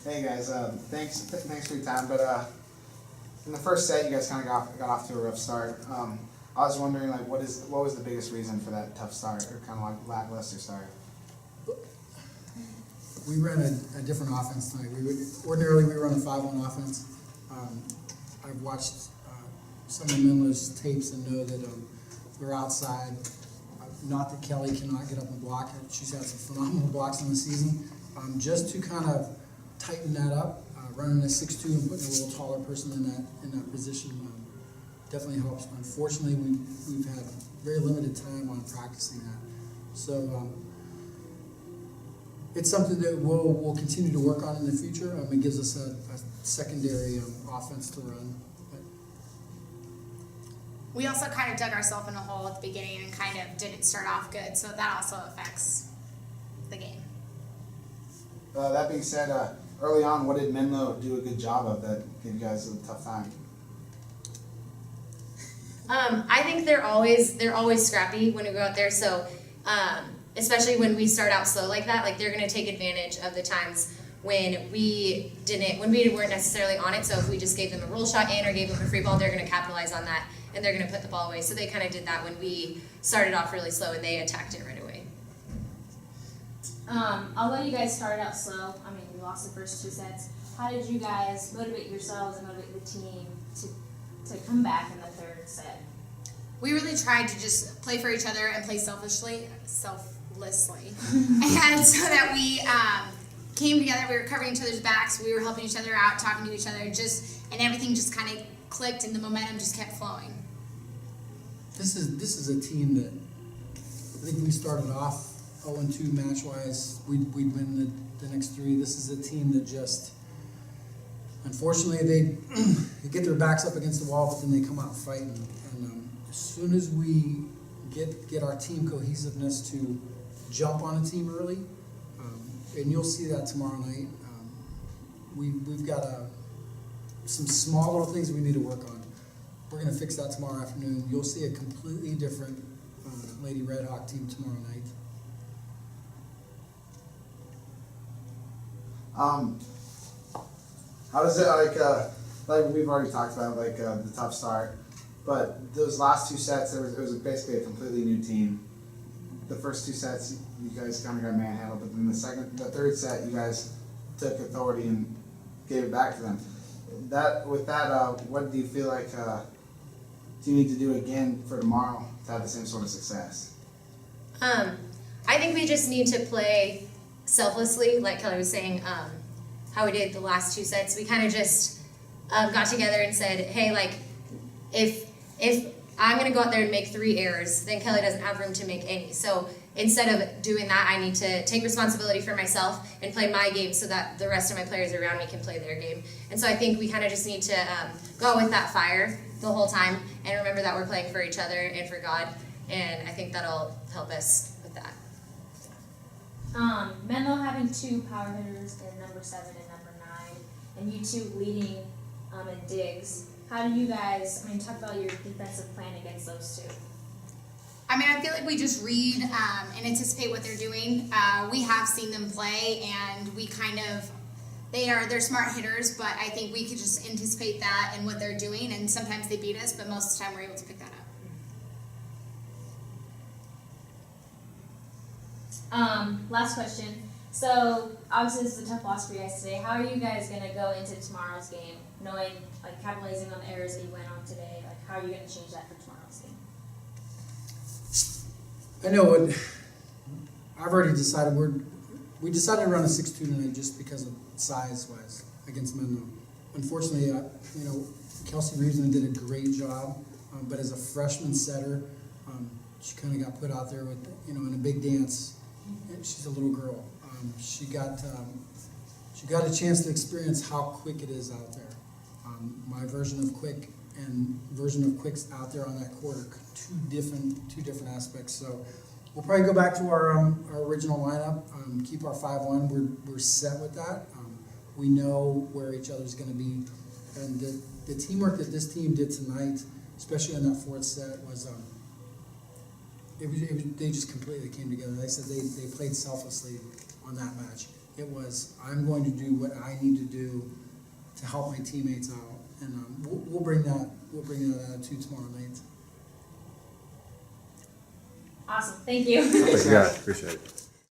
Hey guys, thanks for your time. But in the first set, you guys kind of got off to a rough start. I was wondering, like, what was the biggest reason for that tough start, or kind of like lackluster start? We ran a different offense tonight. Ordinarily we run a 5-1 offense. I've watched some of Menlo's tapes and know that we're outside. Not that Kelly cannot get up and block. She's had some phenomenal blocks in the season. Just to kind of tighten that up, running a 6'2" and putting a little taller person in that position definitely helps. Unfortunately, we've had very limited time on practicing that. So it's something that we'll continue to work on in the future. It gives us a secondary offense to run. We also kind of dug ourselves in a hole at the beginning and kind of didn't start off good, so that also affects the game. That being said, early on, what did Menlo do a good job of that gave you guys a tough time? I think they're always scrappy when we go out there. So especially when we start out slow like that, like they're going to take advantage of the times when we weren't necessarily on it. So if we just gave them a roll shot in or gave them a free ball, they're going to capitalize on that and they're going to put the ball away. So they kind of did that when we started off really slow and they attacked it right away. Although you guys started out slow, I mean, you lost the first 2 sets. How did you guys motivate yourselves and motivate the team to come back in the 3rd set? We really tried to just play for each other and play selflessly, and so that we came together. We were covering each other's backs. We were helping each other out, talking to each other, and everything just kind of clicked, and the momentum just kept flowing. This is a team that I think we started off 0-2 match-wise. We'd win the next 3. This is a team that just, unfortunately, they get their backs up against the wall, but then they come out fighting. And as soon as we get our team cohesiveness to jump on a team early, and you'll see that tomorrow night. We've got some small little things we need to work on. We're going to fix that tomorrow afternoon. You'll see a completely different Lady Red Hawk team tomorrow night. How does it like we've already talked about the tough start, but those last 2 sets it was basically a completely new team. The first 2 sets you guys kind of got manhandled, but then the 3rd set you guys took authority and gave it back to them. What do you feel like do you need to do again for tomorrow to have the same sort of success? I think we just need to play selflessly, like Kelly was saying, how we did the last 2 sets. We kind of just got together and said, hey, like, if I'm going to go out there and make 3 errors, then Kelly doesn't have room to make any. So instead of doing that, I need to take responsibility for myself and play my game so that the rest of my players around me can play their game. And so I think we kind of just need to go with that fire the whole time and remember that we're playing for each other and for God. And I think that'll help us with that. Menlo having 2 power hitters in number 7 and number 9, and you 2 leading in digs. How do you guys, talk about your defensive plan against those 2? I feel like we just read and anticipate what they're doing. We have seen them play, and we they're smart hitters, but I think we could just anticipate that and what they're doing, and sometimes they beat us, but most of the time we're able to pick that up. Last question. So obviously this is a tough loss for you guys today. How are you guys going to go into tomorrow's game, knowing, capitalizing on the errors that you went on today? How are you going to change that for tomorrow's game? I know what I've already decided. We decided to run a 6-2 tonight just because of size-wise against Menlo. Unfortunately, Kelsey Reeveson did a great job, but as a freshman setter, she kind of got put out there with in a big dance. She's a little girl. She got a chance to experience how quick it is out there. My version of quick and version of quick's out there on that court are two different aspects. So we'll probably go back to our original lineup, keep our 5-1. We're set with that. We know where each other's going to be, and the teamwork that this team did tonight, especially on that 4th set, was they just completely came together. They said they played selflessly on that match, It was, I'm going to do what I need to do to help my teammates out, and we'll bring that attitude tomorrow night. Awesome. Thank you. Yeah, appreciate it.